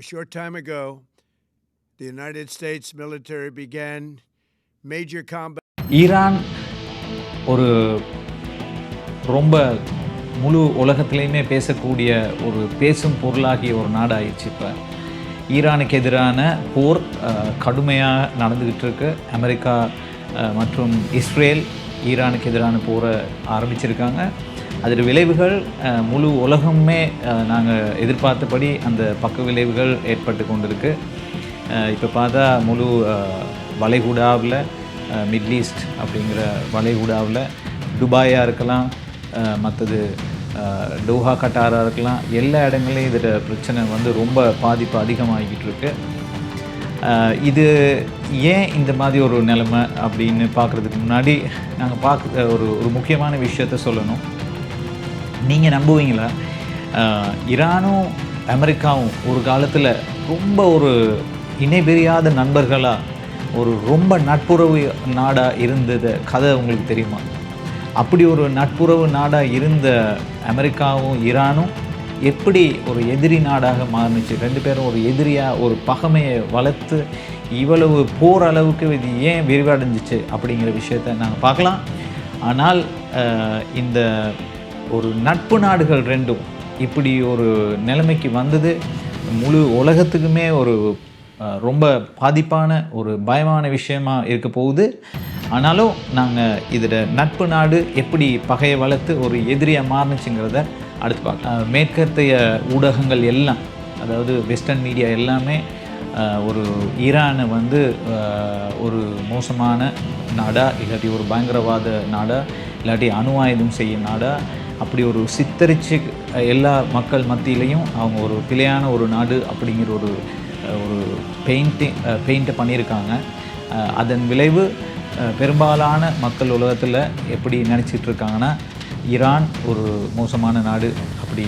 A short time ago, the United States military began major combat. Iran ஒரு ரொம்ப முழு உலகத்திலையுமே பேசக்கூடிய ஒரு பேசும் பொருளாகிய ஒரு நாடாயிடுச்சு. இப்போ ஈரானுக்கு எதிரான போர் கடுமையாக நடந்துக்கிட்டு இருக்கு. அமெரிக்கா மற்றும் இஸ்ரேல் ஈரானுக்கு எதிரான போரை ஆரம்பிச்சிருக்காங்க. அதோட விளைவுகள் முழு உலகமே நாங்கள் எதிர்பார்த்தபடி அந்த பக்க விளைவுகள் ஏற்பட்டு கொண்டிருக்கு. இப்போ பார்த்தா முழு வளைகுடாவில் மிடில் ஈஸ்ட் அப்படிங்கிற வளைகுடாவில் துபாயாக இருக்கலாம், மற்றது டோஹா கட்டாராக இருக்கலாம், எல்லா இடங்களையும் இதில் பிரச்சனை வந்து ரொம்ப பாதிப்பு அதிகமாகிக்கிட்டு இருக்கு. இது ஏன் இந்த மாதிரி ஒரு நிலைமை அப்படின்னு பார்க்குறதுக்கு முன்னாடி நாங்கள் ஒரு முக்கியமான விஷயத்த சொல்லணும். நீங்கள் நம்புவீங்களா, ஈரானும் அமெரிக்காவும் ஒரு காலத்தில் ரொம்ப ஒரு இணைபிரியாத நண்பர்களாக ஒரு ரொம்ப நட்புறவு நாடாக இருந்தது கதை உங்களுக்கு தெரியுமா? அப்படி ஒரு நட்புறவு நாடாக இருந்த அமெரிக்காவும் ஈரானும் எப்படி ஒரு எதிரி நாடாக மாறுனுச்சு? ரெண்டு பேரும் ஒரு எதிரியாக ஒரு பகைமையை வளர்த்து இவ்வளவு போர் அளவுக்கு இது ஏன் விரிவடைஞ்சிச்சு அப்படிங்கிற விஷயத்தை நாங்கள் பார்க்கலாம். ஆனால் இந்த ஒரு நட்பு நாடுகள் ரெண்டும் இப்படி ஒரு நிலைமைக்கு வந்தது முழு உலகத்துக்குமே ஒரு ரொம்ப பாதிப்பான ஒரு பயமான விஷயமா இருக்க போகுது. ஆனாலும் நாங்கள் இதில் நட்பு நாடு எப்படி பகையை வளர்த்து ஒரு எதிரியாக மாறுனுச்சுங்கிறத அடுத்து பார்க்கலாம். மேற்கத்தைய ஊடகங்கள் எல்லாம், அதாவது வெஸ்டர்ன் மீடியா எல்லாமே ஒரு ஈரானை வந்து ஒரு மோசமான நாடா, இல்லாட்டி ஒரு பயங்கரவாத நாடா, இல்லாட்டி அணு ஆயுதம் செய்யும் நாடா, அப்படி ஒரு சித்தரித்து எல்லா மக்கள் மத்தியிலையும் அவங்க ஒரு பிழையான ஒரு நாடு அப்படிங்கிற ஒரு பெயிண்ட்டை பண்ணியிருக்காங்க. அதன் விளைவு பெரும்பாலான மக்கள் உலகத்தில் எப்படி நினச்சிட்டு இருக்காங்கன்னா, ஈரான் ஒரு மோசமான நாடு, அப்படி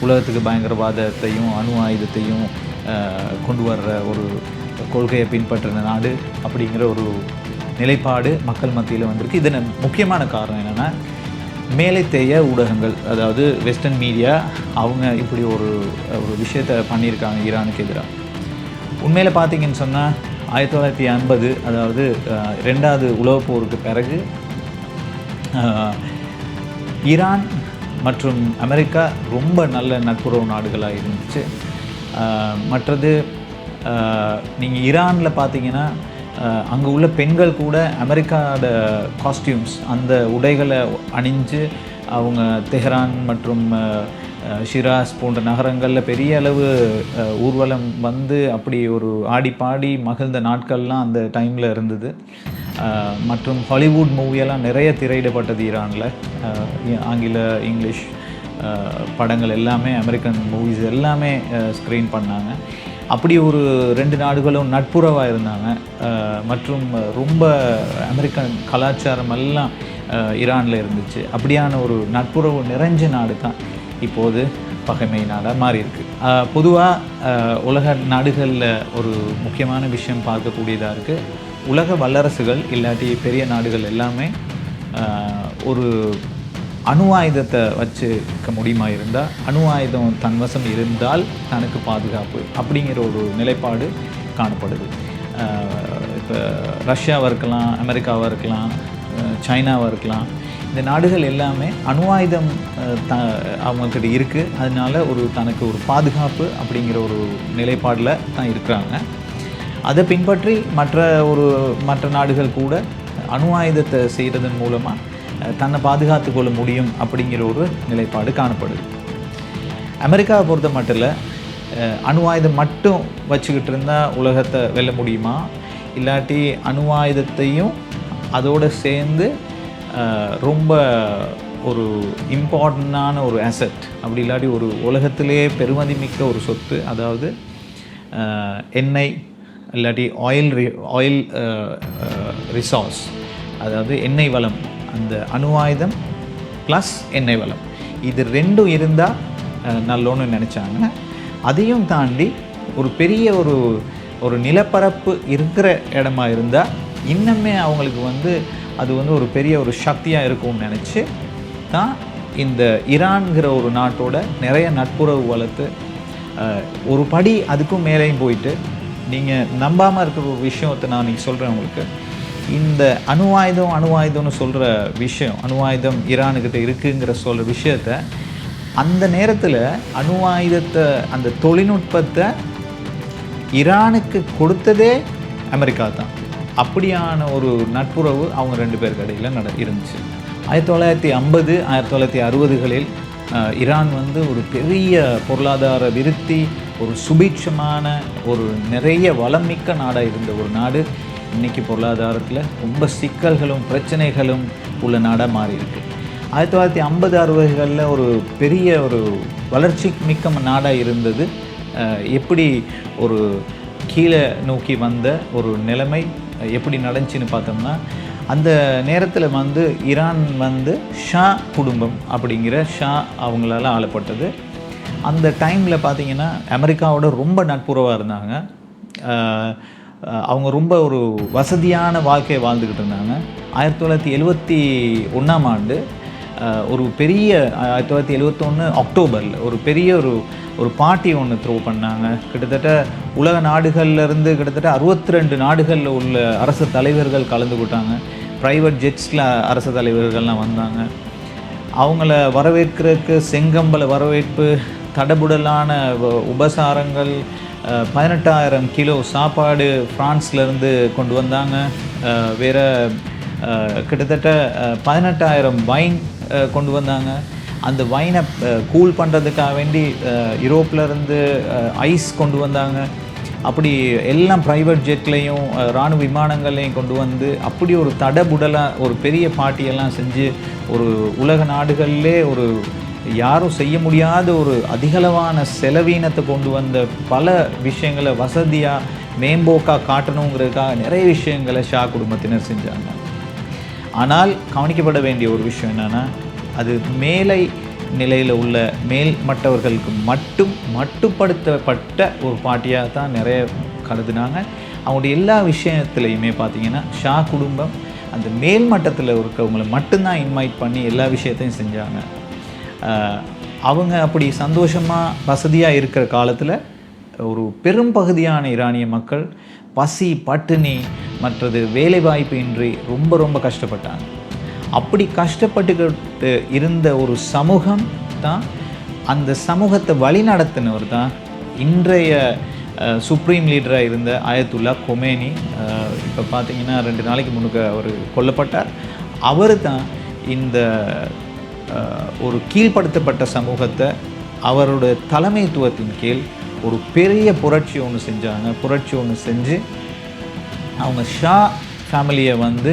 உலகத்துக்கு பயங்கரவாதத்தையும் அணு ஆயுதத்தையும் கொண்டு வர்ற ஒரு கொள்கையை பின்பற்றின நாடு அப்படிங்கிற ஒரு நிலைப்பாடு மக்கள் மத்தியில் வந்திருக்கு. இதன் முக்கியமான காரணம் என்னென்னா, மேலைத்தேய ஊடகங்கள், அதாவது வெஸ்டர்ன் மீடியா, அவங்க இப்படி ஒரு விஷயத்தை பண்ணியிருக்காங்க ஈரானுக்கு எதிராக. உண்மையில் பார்த்தீங்கன்னு சொன்னால் 1950, அதாவது ரெண்டாவது உலகப் போருக்கு பிறகு ஈரான் மற்றும் அமெரிக்கா ரொம்ப நல்ல நட்புறவு நாடுகளாக இருந்துச்சு. மற்றது நீங்கள் ஈரானில் பார்த்தீங்கன்னா அங்கே உள்ள பெண்கள் கூட அமெரிக்காவோட காஸ்டியூம்ஸ், அந்த உடைகளை அணிஞ்சு அவங்க தெஹ்ரான் மற்றும் ஷிராஸ் போன்ற நகரங்களில் பெரிய அளவு ஊர்வலம் வந்து அப்படி ஒரு ஆடி பாடி மகிழ்ந்த நாட்கள்லாம் அந்த டைமில் இருந்தது. மற்றும் ஹாலிவுட் மூவியெல்லாம் நிறைய திரையிடப்பட்டது ஈரானில். ஆங்கில, இங்கிலீஷ் படங்கள் எல்லாமே, அமெரிக்கன் மூவிஸ் எல்லாமே ஸ்க்ரீன் பண்ணாங்க. அப்படி ஒரு ரெண்டு நாடுகளும் நட்புறவாக இருந்தாங்க. மற்றும் ரொம்ப அமெரிக்கன் கலாச்சாரம் எல்லாம் ஈரானில் இருந்துச்சு. அப்படியான ஒரு நட்புறவு நிறைஞ்ச நாடு தான் இப்போது பகைமை நாடாக மாறி இருக்கு. பொதுவாக உலக நாடுகளில் ஒரு முக்கியமான விஷயம் பார்க்கக்கூடியதாக இருக்குது. உலக வல்லரசுகள் இல்லாட்டி பெரிய நாடுகள் எல்லாமே ஒரு அணு ஆயுதத்தை வச்சுக்க முடியுமா இருந்தால், அணு ஆயுதம் தன்வசம் இருந்தால் தனக்கு பாதுகாப்பு அப்படிங்கிற ஒரு நிலைப்பாடு காணப்படுது. இப்போ ரஷ்யாவாக இருக்கலாம், அமெரிக்காவாக இருக்கலாம், சைனாவாக இருக்கலாம், இந்த நாடுகள் எல்லாமே அணு ஆயுதம் அவங்கக்கிட்ட இருக்குது. அதனால தனக்கு ஒரு பாதுகாப்பு அப்படிங்கிற ஒரு நிலைப்பாடில் தான் இருக்கிறாங்க. அதை பின்பற்றி மற்ற நாடுகள் கூட அணு ஆயுதத்தை செய்கிறதன் மூலமாக தன்னை பாதுகாத்து கொள்ள முடியும் அப்படிங்கிற ஒரு நிலைப்பாடு காணப்படுது. அமெரிக்காவை பொறுத்த மட்டும் அணு ஆயுதம் மட்டும் வச்சுக்கிட்டு இருந்தால் உலகத்தை வெல்ல முடியுமா, இல்லாட்டி அணு ஆயுதத்தையும் அதோடு சேர்ந்து ரொம்ப ஒரு இம்பார்ட்டண்டான ஒரு அசெட், அப்படி இல்லாட்டி ஒரு உலகத்திலேயே பெருமதி மிக்க ஒரு சொத்து, அதாவது எண்ணெய் இல்லாட்டி ஆயில் ரிசோர்ஸ், அதாவது எண்ணெய் வளம், அந்த அணு ஆயுதம் ப்ளஸ் எண்ணெய் வளம், இது ரெண்டும் இருந்தால் நல்லோன்னு நினச்சாங்க. அதையும் தாண்டி ஒரு பெரிய ஒரு நிலப்பரப்பு இருக்கிற இடமா இருந்தால் இன்னுமே அவங்களுக்கு அது ஒரு பெரிய ஒரு சக்தியாக இருக்கும்னு நினச்சி தான் இந்த ஈரான்கிற ஒரு நாட்டோட நிறைய நட்புறவு வளர்த்து ஒரு படி அதுக்கும் மேலேயும் போயிட்டு நீங்கள் நம்பாமல் இருக்கிற ஒரு விஷயத்தை நான் நீங்கள் சொல்கிறேன் உங்களுக்கு. இந்த அணு ஆயுதம்னு சொல்கிற விஷயம், அணு ஆயுதம் ஈரானுக்கிட்ட இருக்குங்கிற சொல்கிற விஷயத்த அந்த நேரத்தில் அணு ஆயுதத்தை அந்த தொழில்நுட்பத்தை ஈரானுக்கு கொடுத்ததே அமெரிக்கா தான். அப்படியான ஒரு நட்புறவு அவங்க 2 பேருக்கு இடையில் இருந்துச்சு. 1950 1960களில் ஈரான் வந்து ஒரு பெரிய பொருளாதார விருத்தி, ஒரு சுபீட்சமான ஒரு நிறைய வளமிக்க நாடாக இருந்த ஒரு நாடு இன்றைக்கி பொருளாதாரத்தில் ரொம்ப சிக்கல்களும் பிரச்சனைகளும் உள்ள நாடாக மாறி இருக்கு. 1950 60களில் ஒரு பெரிய ஒரு வளர்ச்சி மிக்க நாடாக இருந்தது. எப்படி ஒரு கீழே நோக்கி வந்த ஒரு நிலைமை எப்படி நடந்துச்சுன்னு பார்த்தோம்னா, அந்த நேரத்தில் வந்து ஈரான் வந்து ஷா குடும்பம் அப்படிங்கிற ஷா அவங்களால ஆளப்பட்டது. அந்த டைமில் பார்த்திங்கன்னா அமெரிக்காவோட ரொம்ப நட்புறவாக இருந்தாங்க. அவங்க ரொம்ப ஒரு வசதியான வாழ்க்கையை வாழ்ந்துக்கிட்டு இருந்தாங்க. 1971ஆம் ஆண்டு ஒரு பெரிய 1971 அக்டோபரில் ஒரு பெரிய ஒரு பார்ட்டி ஒன்று த்ரோ பண்ணாங்க. கிட்டத்தட்ட உலக நாடுகள்லேருந்து கிட்டத்தட்ட 62 நாடுகளில் உள்ள அரசு தலைவர்கள் கலந்துக்கிட்டாங்க. ப்ரைவேட் ஜெட்ஸில் அரசு தலைவர்கள்லாம் வந்தாங்க. அவங்கள வரவேற்கிறதுக்கு செங்கம்பல வரவேற்பு, தடபுடலான உபசாரங்கள், 18,000 கிலோ சாப்பாடு ஃப்ரான்ஸ்லேருந்து கொண்டு வந்தாங்க. வேறு கிட்டத்தட்ட 18,000 வைன் கொண்டு வந்தாங்க. அந்த வைனை கூல் பண்ணுறதுக்காக வேண்டி யூரோப்லேருந்து ஐஸ் கொண்டு வந்தாங்க. அப்படி எல்லாம் ப்ரைவேட் ஜெட்லேயும் இராணுவ விமானங்கள்லையும் கொண்டு வந்து அப்படி ஒரு தடபுடலாக ஒரு பெரிய பார்ட்டியெல்லாம் செஞ்சு ஒரு உலக நாடுகளிலே ஒரு யாரும் செய்ய முடியாத ஒரு அதிகளவான செலவீனத்தை கொண்டு வந்த பல விஷயங்களை வசதியாக மேம்போக்காக காட்டணுங்கிறதுக்காக நிறைய விஷயங்களை ஷா குடும்பத்தினர் செஞ்சாங்க. ஆனால் கவனிக்கப்பட வேண்டிய ஒரு விஷயம் என்னென்னா, அது மேலை நிலையில் உள்ள மேல்மட்டவர்களுக்கு மட்டுப்படுத்தப்பட்ட ஒரு பார்ட்டியாக தான் நிறைய கருதுனாங்க. அவங்களுடைய எல்லா விஷயத்துலையுமே பார்த்திங்கன்னா ஷா குடும்பம் அந்த மேல்மட்டத்தில் இருக்கவங்களை மட்டும்தான் இன்வைட் பண்ணி எல்லா விஷயத்தையும் செஞ்சாங்க. அவங்க அப்படி சந்தோஷமாக வசதியாக இருக்கிற காலத்தில் ஒரு பெரும் பகுதியான ஈரானிய மக்கள் பசி, பட்டினி, மற்றது வேலைவாய்ப்பு இன்றி ரொம்ப ரொம்ப கஷ்டப்பட்டாங்க. அப்படி கஷ்டப்பட்டுக்கிட்டு இருந்த ஒரு சமூகம் தான், அந்த சமூகத்தை வழி நடத்தினவர் தான் இன்றைய சுப்ரீம் லீடராக இருந்த ஆயத்துல்லா கொமேனி. இப்போ பார்த்திங்கன்னா 2 நாளைக்கு முன்னுக்கு அவர் கொல்லப்பட்டார். அவர் தான் இந்த ஒரு கீழ்ப்படுத்தப்பட்ட சமூகத்தை அவரோட தலைமைத்துவத்தின் கீழ் ஒரு பெரிய புரட்சி ஒன்று செஞ்சாங்க. புரட்சி ஒன்று செஞ்சு அவங்க ஷா ஃபேமிலியை வந்து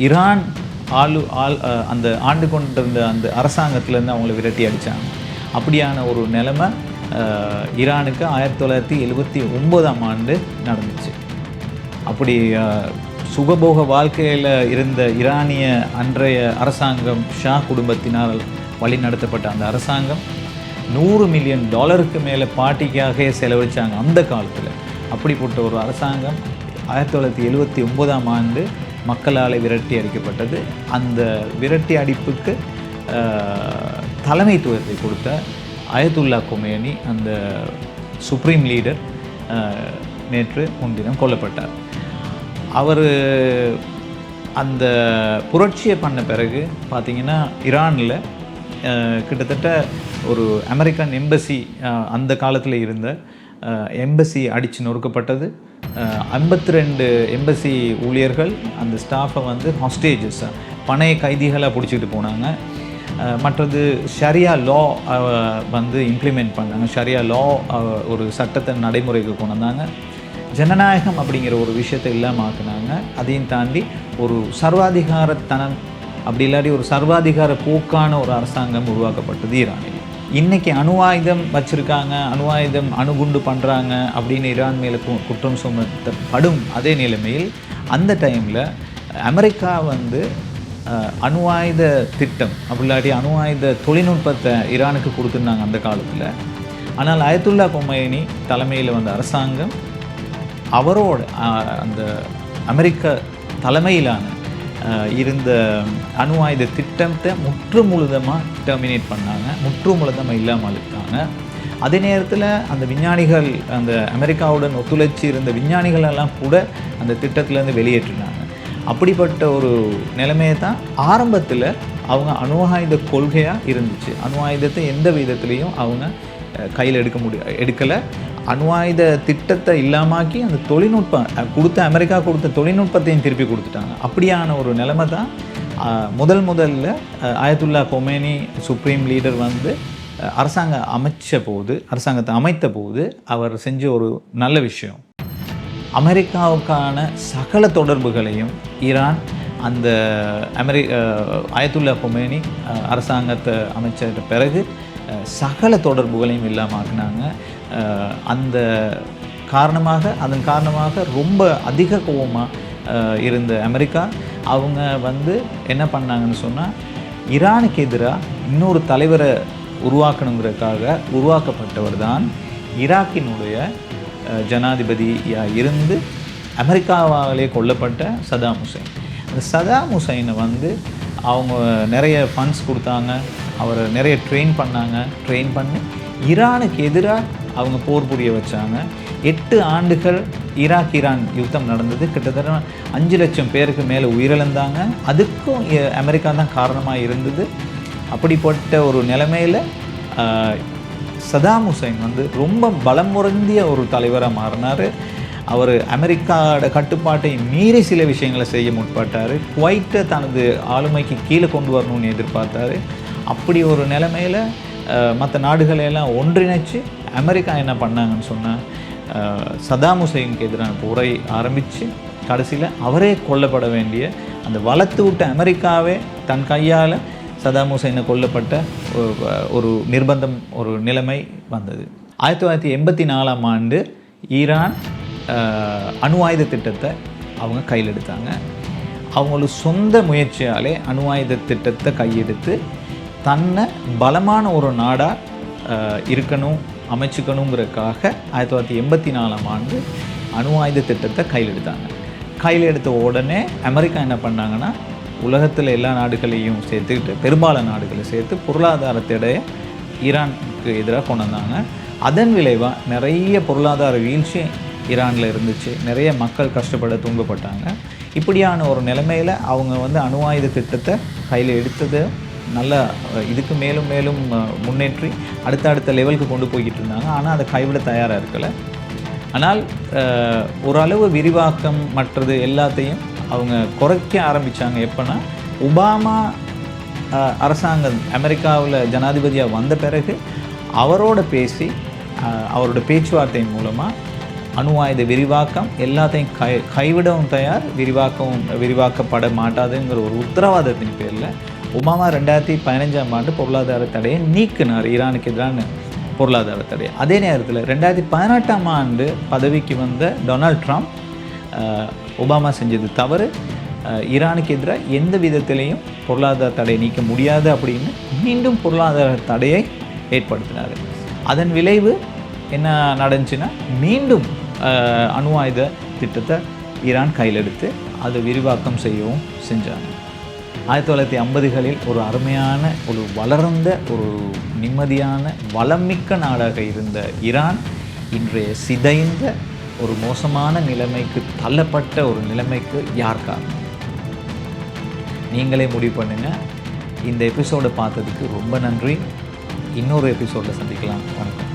ஈரான் அந்த ஆண்டு கொண்டிருந்த அந்த அரசாங்கத்திலேருந்து அவங்கள விரட்டி அடித்தாங்க. அப்படியான ஒரு நிலைமை ஈரானுக்கு 1979ஆம் ஆண்டு நடந்துச்சு. அப்படி சுகபோக வாழ்க்கையில் இருந்த ஈரானிய அன்றைய அரசாங்கம், ஷா குடும்பத்தினால் வழி நடத்தப்பட்ட அந்த அரசாங்கம் $100 மில்லியன் மேலே பார்ட்டிக்காக செலவழித்தாங்க அந்த காலத்தில். அப்படிப்பட்ட ஒரு அரசாங்கம் 1979ஆம் ஆண்டு மக்களால் விரட்டி அடிக்கப்பட்டது. அந்த விரட்டி அடிப்புக்கு தலைமைத்துவத்தை கொடுத்த ஆயத்துல்லா கொமேனி, அந்த சுப்ரீம் லீடர், நேற்று முன்தினம் கொல்லப்பட்டார். அவர் அந்த புரட்சியை பண்ண பிறகு பார்த்திங்கன்னா ஈரானில் கிட்டத்தட்ட ஒரு அமெரிக்கன் எம்பசி, அந்த காலத்தில் இருந்த எம்பசி அடித்து நொறுக்கப்பட்டது. 52 எம்பசி ஊழியர்கள் அந்த ஸ்டாஃபை வந்து ஹாஸ்டேஜஸ், பணைய கைதிகளாக பிடிச்சிக்கிட்டு போனாங்க. மற்றது ஷரியா லா வந்து இம்ப்ளிமெண்ட் பண்ணாங்க. ஷரியா லா ஒரு சட்டத்தை நடைமுறைக்கு கொண்டு வந்தாங்க. ஜனநாயகம் அப்படிங்கிற ஒரு விஷயத்தை இல்லாமல் ஆக்குனாங்க. அதையும் தாண்டி ஒரு சர்வாதிகாரத்தனம், அப்படி இல்லாட்டி ஒரு சர்வாதிகார போக்கான ஒரு அரசாங்கம் உருவாக்கப்பட்டது ஈரானில். இன்றைக்கி அணு ஆயுதம் வச்சுருக்காங்க, அணுகுண்டு பண்ணுறாங்க அப்படின்னு ஈரான் மேலே குற்றம் சுமத்தப்படும் அதே நிலைமையில் அந்த டைமில் அமெரிக்கா வந்து அணு ஆயுத திட்டம், அப்படி இல்லாட்டி அணு ஆயுத தொழில்நுட்பத்தை ஈரானுக்கு கொடுத்துருந்தாங்க அந்த காலத்தில். ஆனால் ஆயத்துல்லா கொமேனி தலைமையில் வந்த அரசாங்கம் அவரோட அந்த அமெரிக்க தலைமையிலான இருந்த அணு ஆயுத திட்டத்தை முற்றுமுழுதமாக டெர்மினேட் பண்ணாங்க, முற்றுமுழுதமாக இல்லாமல் இருக்காங்க. அதே நேரத்தில் அந்த விஞ்ஞானிகள், அந்த அமெரிக்காவுடன் ஒத்துழைச்சி இருந்த விஞ்ஞானிகள் எல்லாம் கூட அந்த திட்டத்திலேருந்து வெளியேற்றினாங்க. அப்படிப்பட்ட ஒரு நிலைமையை தான் ஆரம்பத்தில் அவங்க அணு ஆயுத கொள்கையாக இருந்துச்சு. அணு ஆயுதத்தை எந்த விதத்துலேயும் அவங்க கையில் எடுக்கலை. அணு ஆயுத திட்டத்தை இல்லாமாக்கி அந்த தொழில்நுட்பம் அமெரிக்கா கொடுத்த தொழில்நுட்பத்தையும் திருப்பி கொடுத்துட்டாங்க. அப்படியான ஒரு நிலைமை தான் முதல்ல ஆயத்துல்லா கொமேனி சுப்ரீம் லீடர் வந்து அரசாங்கத்தை அமைத்த போது அவர் செஞ்ச ஒரு நல்ல விஷயம். அமெரிக்காவுக்கான சகல தொடர்புகளையும் ஈரான் அந்த ஆயத்துல்லா கொமேனி அரசாங்கத்தை அமைச்ச பிறகு சகல தொடர்புகளையும் இல்லாமக்கினாங்க. அதன் காரணமாக ரொம்ப அதிக கோபமாக இருந்த அமெரிக்கா அவங்க வந்து என்ன பண்ணாங்கன்னு சொன்னால், ஈரானுக்கு எதிராக இன்னொரு தலைவரை உருவாக்கணுங்கிறதுக்காக உருவாக்கப்பட்டவர் தான் ஈராக்கினுடைய ஜனாதிபதியாக இருந்து அமெரிக்காவாலே கொல்லப்பட்ட சதாம் ஹுசைன். அந்த சதாம் ஹுசைனை வந்து அவங்க நிறைய ஃபண்ட்ஸ் கொடுத்தாங்க, அவரை நிறைய ட்ரெயின் பண்ணி ஈரானுக்கு எதிராக அவங்க போர் புரிய வச்சாங்க. 8 ஆண்டுகள் ஈரான் யுத்தம் நடந்தது. கிட்டத்தட்ட 5 லட்சம் பேருக்கு மேலே உயிரிழந்தாங்க. அதுக்கும் அமெரிக்கா தான் காரணமாக இருந்தது. அப்படிப்பட்ட ஒரு நிலைமையில் சதாம் ஹுசைன் வந்து ரொம்ப பலம் பொருந்திய ஒரு தலைவராக மாறினார். அவர் அமெரிக்காவோட கட்டுப்பாட்டை மீறி சில விஷயங்களை செய்ய முற்பட்டார். குவைட்டை தனது ஆளுமைக்கு கீழே கொண்டு வரணும்னு எதிர்பார்த்தார். அப்படி ஒரு நிலைமையில் மற்ற நாடுகளையெல்லாம் ஒன்றிணைச்சு அமெரிக்கா என்ன பண்ணாங்கன்னு சொன்னால், சதாம் ஹுசைனுக்கு எதிரான போரை ஆரம்பித்து கடைசியில் அவரே கொல்லப்பட வேண்டிய அந்த வளர்த்து விட்ட அமெரிக்காவே தன் கையால் சதாம் ஹுசைனை கொல்லப்பட்ட ஒரு நிர்பந்தம், ஒரு நிலைமை வந்தது. 1984ஆம் ஆண்டு ஈரான் அணு ஆயுத திட்டத்தை அவங்க கையில் எடுத்தாங்க. அவங்களோட சொந்த முயற்சியாலே அணு ஆயுத திட்டத்தை கையெடுத்து தன்னை பலமான ஒரு நாடாக அமைச்சுக்கணுங்கிறதுக்காக 1984ஆம் ஆண்டு அணு ஆயுத திட்டத்தை கையில் எடுத்தாங்க. கையில் எடுத்த உடனே அமெரிக்கா என்ன பண்ணாங்கன்னா, உலகத்தில் எல்லா நாடுகளையும் சேர்த்துக்கிட்டு, பெரும்பாலான நாடுகளை சேர்த்து பொருளாதார தடையை ஈரானுக்கு எதிராக கொண்டு வந்தாங்க. அதன் விளைவாக நிறைய பொருளாதார வீழ்ச்சி ஈரானில் இருந்துச்சு. நிறைய மக்கள் துன்பப்பட்டாங்க. இப்படியான ஒரு நிலைமையில் அவங்க வந்து அணு ஆயுத திட்டத்தை கையில் எடுத்தது நல்லா இதுக்கு மேலும் மேலும் முன்னேற்றி அடுத்த லெவலுக்கு கொண்டு போய்கிட்டு இருந்தாங்க. ஆனால் அதை கைவிட தயாராக இருக்கலை. ஆனால் ஓரளவு விரிவாக்கம் மற்றது எல்லாத்தையும் அவங்க குறைக்க ஆரம்பித்தாங்க. எப்போனா, ஒபாமா அரசாங்கம் அமெரிக்காவில் ஜனாதிபதியாக வந்த பிறகு அவரோட பேசி அவரோட பேச்சுவார்த்தையின் மூலமாக அணு ஆயுத விரிவாக்கம் எல்லாத்தையும் கைவிடவும் தயார், விரிவாக்கப்பட மாட்டாதுங்கிற ஒரு உத்தரவாதத்தின் பேரில் ஒபாமா 2015ஆம் ஆண்டு பொருளாதார தடையை நீக்கினார், ஈரானுக்கு எதிரான பொருளாதார தடை. அதே நேரத்தில் 2018ஆம் ஆண்டு பதவிக்கு வந்த டொனால்ட் ட்ரம்ப் ஒபாமா செஞ்சது தவறு, ஈரானுக்கு எதிராக எந்த விதத்திலையும் பொருளாதார தடையை நீக்க முடியாது அப்படின்னு மீண்டும் பொருளாதார தடையை ஏற்படுத்தினார். அதன் விளைவு என்ன நடந்துச்சுன்னா, மீண்டும் அணு ஆயுத திட்டத்தை ஈரான் கையில் எடுத்து அதை விரிவாக்கம் செய்யவும் செஞ்சாங்க. 1950களில் ஒரு அருமையான, ஒரு வளர்ந்த, ஒரு நிம்மதியான, வளமிக்க நாடாக இருந்த ஈரான் இன்றைய சிதைந்த ஒரு மோசமான நிலைமைக்கு தள்ளப்பட்ட ஒரு நிலைமைக்கு யார் காரணம்? நீங்களே முடிவு பண்ணுங்கள். இந்த எபிசோடை பார்த்ததுக்கு ரொம்ப நன்றி. இன்னொரு எபிசோடில் சந்திக்கலாம். வணக்கம்.